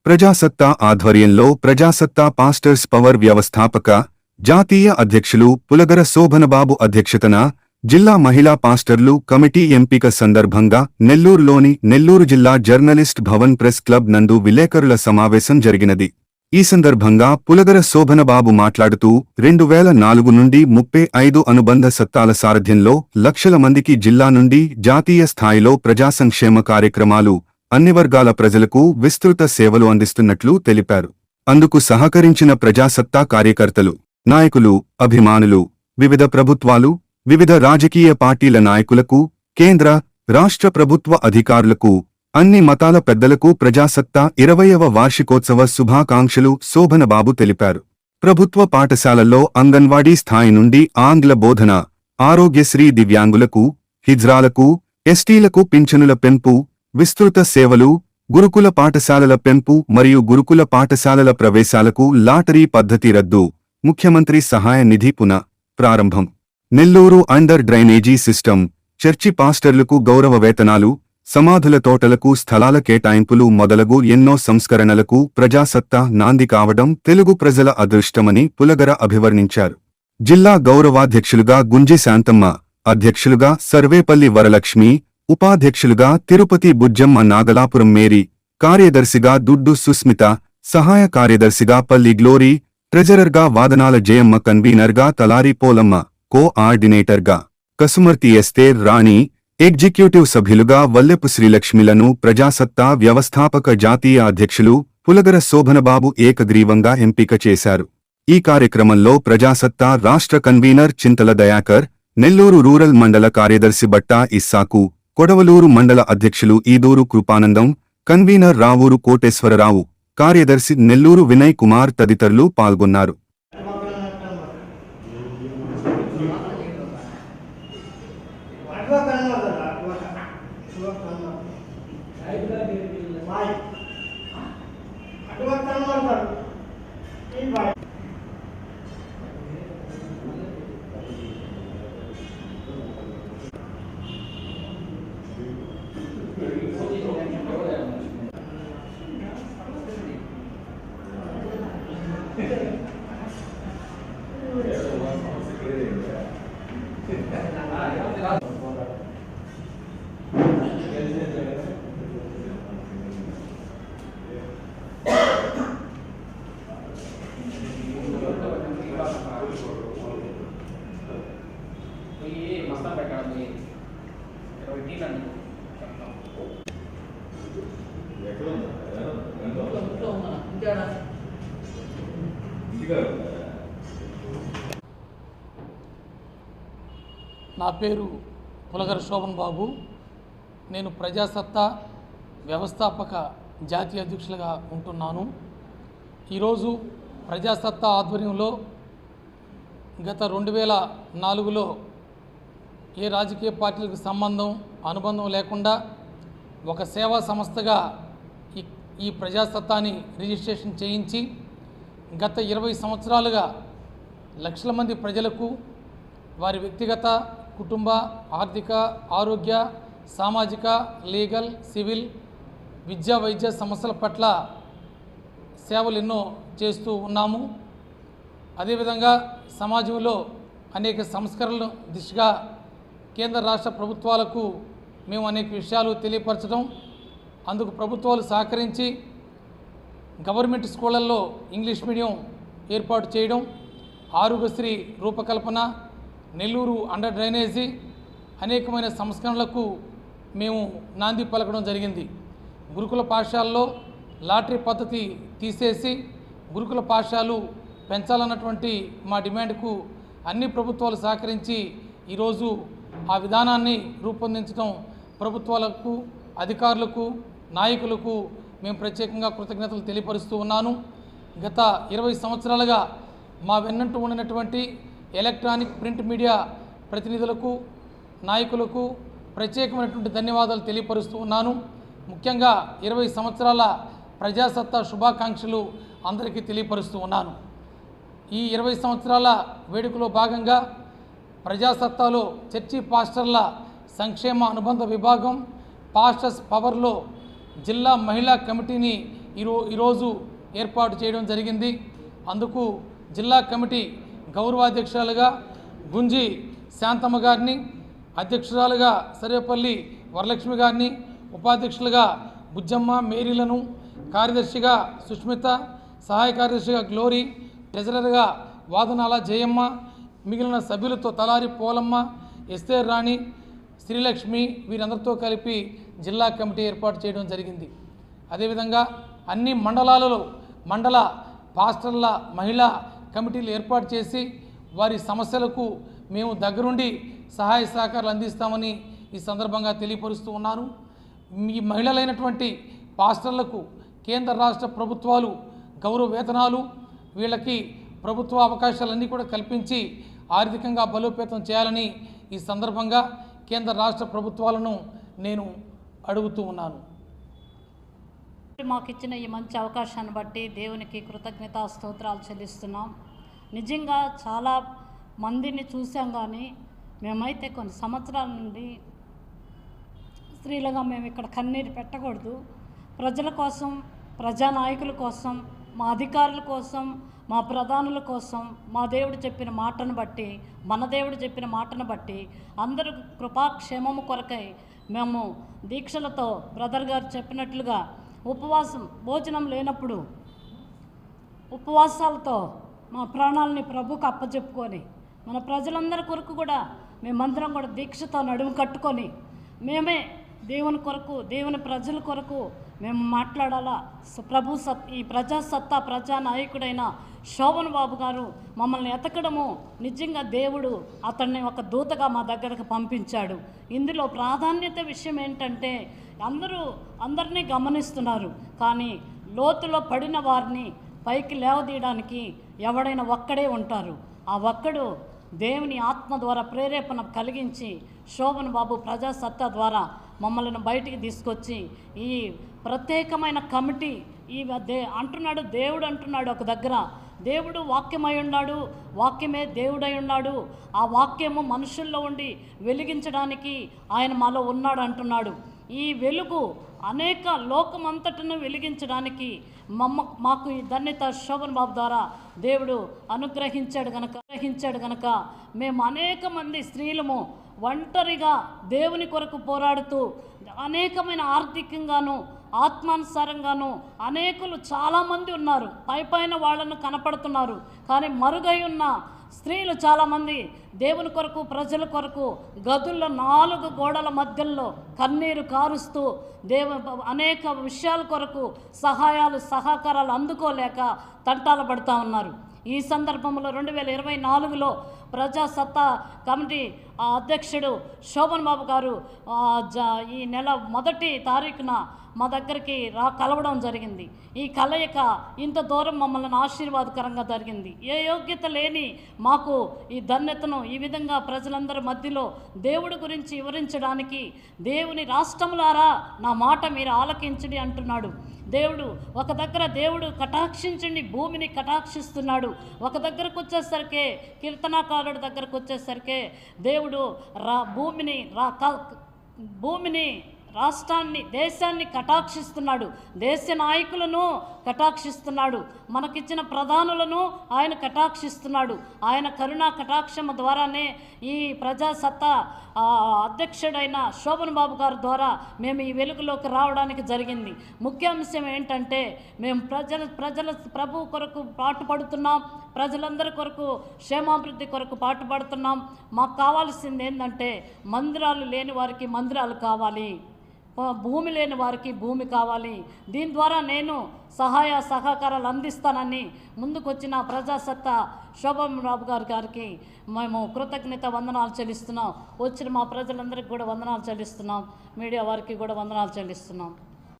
ప్రజాసత్తా ఆధ్వర్యంలో ప్రజాసత్తా pastors power వ్యవస్థాపక జాతీయ అధ్యక్షులు పులగర శోభనబాబు అధ్యక్షతన జిల్లా మహిళా పాస్టర్లు కమిటీ ఎంపిక సందర్భంగా నెల్లూరులోని నెల్లూరు జిల్లా జర్నలిస్ట్ భవన్ ప్రెస్ క్లబ్ నందు విలేకరుల సమావేశం జరిగినది. ఈ సందర్భంగా పులగర శోభనబాబు మాట్లాడుతూ 2004 నుండి 35 అనుబంధ సత్తాల సారథ్యంలో లక్షల మందికి జిల్లా నుండి జాతీయ స్థాయిలో ప్రజా సంక్షేమ కార్యక్రమాలు అన్ని వర్గాల ప్రజలకు విస్తృత సేవలు అందిస్తున్నట్లు తెలిపారు. అందుకు సహకరించిన ప్రజాసత్తా కార్యకర్తలు, నాయకులు, అభిమానులు, వివిధ ప్రభుత్వాలు, వివిధ రాజకీయ పార్టీల నాయకులకు, కేంద్ర, రాష్ట్ర ప్రభుత్వ అధికారులకు, అన్ని మతాల పెద్దలకు ప్రజాసత్తా 20వ వార్షికోత్సవ శుభాకాంక్షలు శోభనబాబు తెలిపారు. ప్రభుత్వ పాఠశాలల్లో అంగన్వాడీ స్థాయి నుండి ఆంగ్ల బోధన, ఆరోగ్యశ్రీ, దివ్యాంగులకు, హిజ్రాలకు, ఎస్టీలకు పింఛనుల పెంపు, విస్తృత సేవలు, గురుకుల పాఠశాలల పెంపు మరియు గురుకుల పాఠశాలల ప్రవేశాలకు లాటరీ పద్ధతి రద్దు, ముఖ్యమంత్రి సహాయ నిధి ప్రారంభం, Nellore under drainage system, church పాస్టర్లకు గౌరవ వేతనాలు, సమాధుల తోటలకు స్థలాల కేటాయింపులు మొదలగు ఎన్నో సంస్కరణలకు ప్రజాసత్తా నాంది కావడం తెలుగు ప్రజల అదృష్టమని పులగర అభివర్ణించారు. జిల్లా గౌరవాధ్యక్షులుగా గుంజి శాంతమ్మ, అధ్యక్షులుగా సర్వేపల్లి వరలక్ష్మి, ఉపాధ్యక్షులుగా తిరుపతి బుజ్జమ్మ, నాగలాపురం మేరీ, కార్యదర్శిగా దుడ్డు సుస్మిత, సహాయ కార్యదర్శిగా పల్లి గ్లోరీ, ట్రెజరర్గా వాదనాల జయమ్మ, కన్వీనర్గా తలారి పోలమ్మ, కోఆర్డినేటర్గా కసుమర్తి ఎస్తేర్ రాణి, ఎగ్జిక్యూటివ్ సభ్యులుగా వల్లెపు శ్రీలక్ష్మిలను ప్రజాసత్తా వ్యవస్థాపక జాతీయ అధ్యక్షులు పులగర శోభనబాబు ఏకగ్రీవంగా ఎంపిక చేశారు. ఈ కార్యక్రమంలో ప్రజాసత్తా రాష్ట్ర కన్వీనర్ చింతల దయాకర్, నెల్లూరు రూరల్ మండల కార్యదర్శి బట్టా ఇస్సాకు, కొడవలూరు మండల అధ్యక్షులు ఈదూరు కృపానందం, కన్వీనర్ రావూరు కోటేశ్వరరావు, కార్యదర్శి నెల్లూరు వినయ్ కుమార్ తదితరులు పాల్గొన్నారు. నా పేరు పులగర శోభనబాబు. నేను ప్రజాసత్తా వ్యవస్థాపక జాతీయ అధ్యక్షులుగా ఉంటున్నాను. ఈరోజు ప్రజాసత్తా ఆధ్వర్యంలో గత 2004లో ఏ రాజకీయ పార్టీలకు అనుబంధం లేకుండా ఒక సేవా సంస్థగా ఈ ప్రజాసత్తాని రిజిస్ట్రేషన్ చేయించి గత 20 సంవత్సరాలుగా లక్షల మంది ప్రజలకు వారి వ్యక్తిగత, కుటుంబ, ఆర్థిక, ఆరోగ్య, సామాజిక, లీగల్, సివిల్, విద్యా, వైద్య సమస్యల పట్ల సేవలు ఎన్నో చేస్తూ ఉన్నాము. అదేవిధంగా సమాజంలో అనేక సంస్కరణల దిశగా కేంద్ర రాష్ట్ర ప్రభుత్వాలకు మేము అనేక విషయాలు తెలియపరచడం, అందుకు ప్రభుత్వాలు సహకరించి గవర్నమెంట్ స్కూళ్ళల్లో ఇంగ్లీష్ మీడియం ఏర్పాటు చేయడం, ఆరోగ్యశ్రీ రూపకల్పన, నెల్లూరు అండర్ డ్రైనేజీ, అనేకమైన సంస్కరణలకు మేము నాంది పలకడం జరిగింది. గురుకుల పాఠశాలలో లాటరీ పద్ధతి తీసేసి గురుకుల పాఠశాలలు పెంచాలన్నటువంటి మా డిమాండ్కు అన్ని ప్రభుత్వాలు సహకరించి ఈరోజు ఆ విధానాన్ని రూపొందించడం ప్రభుత్వాలకు, అధికారులకు, నాయకులకు మేము ప్రత్యేకంగా కృతజ్ఞతలు తెలియపరుస్తూ ఉన్నాను. గత 20 సంవత్సరాలుగా మా వెన్నంటూ ఉన్నటువంటి ఎలక్ట్రానిక్, ప్రింట్ మీడియా ప్రతినిధులకు, నాయకులకు ప్రత్యేకమైనటువంటి ధన్యవాదాలు తెలియపరుస్తూ ఉన్నాను. ముఖ్యంగా 20 సంవత్సరాల ప్రజాసత్తా శుభాకాంక్షలు అందరికీ తెలియపరుస్తూ ఉన్నాను. ఈ 20 సంవత్సరాల వేడుకలో భాగంగా ప్రజాసత్తాలో చర్చి పాస్టర్ల సంక్షేమ అనుబంధ విభాగం పాస్టర్స్ పవర్లో జిల్లా మహిళా కమిటీని ఈరోజు ఏర్పాటు చేయడం జరిగింది. అందుకు జిల్లా కమిటీ గౌరవాధ్యక్షురాలుగా గుంజి శాంతమ్మ గారిని, అధ్యక్షురాలుగా సర్వేపల్లి వరలక్ష్మి గారిని, ఉపాధ్యక్షులుగా బుజ్జమ్మ మేరీలను, కార్యదర్శిగా సుష్మిత, సహాయ కార్యదర్శిగా గ్లోరీ, ట్రెజరర్గా వాదనాల జయమ్మ, మిగిలిన సభ్యులతో తలారి పోలమ్మ, ఎస్తేర్ రాణి, శ్రీలక్ష్మి వీరందరితో కలిపి జిల్లా కమిటీ ఏర్పాటు చేయడం జరిగింది. అదేవిధంగా అన్ని మండలాలలో మండల పాస్టర్ల మహిళా కమిటీలు ఏర్పాటు చేసి వారి సమస్యలకు మేము దగ్గరుండి సహాయ సహకారాలు అందిస్తామని ఈ సందర్భంగా తెలియపరుస్తూ ఉన్నాను. ఈ మహిళలైనటువంటి పాస్టర్లకు కేంద్ర రాష్ట్ర ప్రభుత్వాలు గౌరవ వేతనాలు, వీళ్ళకి ప్రభుత్వ అవకాశాలన్నీ కూడా కల్పించి ఆర్థికంగా బలోపేతం చేయాలని ఈ సందర్భంగా కేంద్ర రాష్ట్ర ప్రభుత్వాలను నేను అడుగుతూ ఉన్నాను. మాకు ఇచ్చిన ఈ మంచి అవకాశాన్ని బట్టి దేవునికి కృతజ్ఞతా స్తోత్రాలు చెల్లిస్తున్నాం. నిజంగా చాలా మందిని చూసాం, కానీ మేమైతే కొన్ని సంవత్సరాల నుండి స్త్రీలుగా మేము ఇక్కడ కన్నీరు పెట్టకూడదు. ప్రజల కోసం, ప్రజానాయకుల కోసం, మా అధికారుల కోసం, మా ప్రధానుల కోసం మా దేవుడు చెప్పిన మాటను బట్టి, మన దేవుడు చెప్పిన మాటను బట్టి అందరూ కృపాక్షేమము కొరకై మేము దీక్షలతో బ్రదర్ గారు చెప్పినట్లుగా ఉపవాసం, భోజనం లేనప్పుడు ఉపవాసాలతో మా ప్రాణాలని ప్రభుకు అప్పచెప్పుకొని మన ప్రజలందరి కొరకు కూడా మేమందరం కూడా దీక్షతో నడుము కట్టుకొని మేమే దేవుని కొరకు, దేవుని ప్రజల కొరకు మేము మాట్లాడాలా. ఈ ప్రజాసత్తా ప్రజానాయకుడైన శోభన్ బాబు గారు మమ్మల్ని ఎతకడము నిజంగా దేవుడు అతన్ని ఒక దూతగా మా దగ్గరకు పంపించాడు. ఇందులో ప్రాధాన్యత విషయం ఏంటంటే అందరినీ గమనిస్తున్నారు, కానీ లోతులో పడిన వారిని పైకి లేవదీయడానికి ఎవడైనా ఒక్కడే ఉంటారు. ఆ ఒక్కడు దేవుని ఆత్మ ద్వారా ప్రేరేపణ కలిగించి శోభన్ బాబు ప్రజాసత్తా ద్వారా మమ్మల్ని బయటికి తీసుకొచ్చి ఈ ప్రత్యేకమైన కమిటీ అంటున్నాడు. దేవుడు అంటున్నాడు ఒక దగ్గర, దేవుడు వాక్యమై ఉన్నాడు, వాక్యమే దేవుడై ఉన్నాడు, ఆ వాక్యము మనుషుల్లో ఉండి వెలిగించడానికి ఆయన మాలో ఉన్నాడు అంటున్నాడు. ఈ వెలుగు అనేక లోకమంతటను వెలిగించడానికి మాకు ఈ ధన్యత శోభన్ బాబు ద్వారా దేవుడు అనుగ్రహించాడు గనక మేము అనేక మంది స్త్రీలము ఒంటరిగా దేవుని కొరకు పోరాడుతూ అనేకమైన ఆర్థికంగాను ఆత్మానుసారంగాను అనేకులు చాలామంది ఉన్నారు. పైన వాళ్ళను కనపడుతున్నారు, కానీ మరుగై ఉన్న స్త్రీలు చాలామంది దేవుని కొరకు, ప్రజల కొరకు గదుల్లో 4 గోడల మధ్యలో కన్నీరు కారుస్తూ అనేక విషయాల కొరకు సహకారాలు అందుకోలేక తంటాలు పడుతూ ఉన్నారు. ఈ సందర్భంలో 2024లో ప్రజాసత్తా కమిటీ అధ్యక్షుడు శోభన్ బాబు గారు ఈ నెల 1వ తారీఖున మా దగ్గరికి కలవడం జరిగింది. ఈ కలయిక ఇంత దూరం మమ్మల్ని ఆశీర్వాదకరంగా జరిగింది. ఏ యోగ్యత లేని మాకు ఈ ధన్యతను ఈ విధంగా ప్రజలందరి మధ్యలో దేవుడి గురించి వివరించడానికి, దేవుని రాష్ట్రములారా నా మాట మీరు ఆలకించండి అంటున్నాడు దేవుడు. ఒక దగ్గర దేవుడు కటాక్షించండి, భూమిని కటాక్షిస్తున్నాడు. ఒక దగ్గరకు వచ్చేసరికి, కీర్తనాకారుడి దగ్గరకు వచ్చేసరికి దేవుడు భూమిని రాష్ట్రాన్ని, దేశాన్ని కటాక్షిస్తున్నాడు. దేశ నాయకులను కటాక్షిస్తున్నాడు. మనకిచ్చిన ప్రధానులను ఆయన కటాక్షిస్తున్నాడు. ఆయన కరుణా కటాక్షము ద్వారానే ఈ ప్రజాసత్తా అధ్యక్షుడైన శోభన్ బాబు గారి ద్వారా మేము ఈ వెలుగులోకి రావడానికి జరిగింది. ముఖ్యాంశం ఏంటంటే మేము ప్రజల ప్రభు కొరకు పాటుపడుతున్నాం, ప్రజలందరి కొరకు క్షేమాభివృద్ధి కొరకు పాటుపడుతున్నాం. మాకు కావాల్సింది ఏంటంటే మందిరాలు లేని వారికి మందిరాలు కావాలి, భూమి లేని వారికి భూమి కావాలి. దీని ద్వారా నేను సహకారాలు అందిస్తానని ముందుకొచ్చిన ప్రజాసత్తా శోభన్ బాబు గారికి మేము కృతజ్ఞత వందనాలు చెల్లిస్తున్నాం. వచ్చిన మా ప్రజలందరికీ కూడా వందనాలు చెల్లిస్తున్నాం. మీడియా వారికి కూడా వందనాలు చెల్లిస్తున్నాం.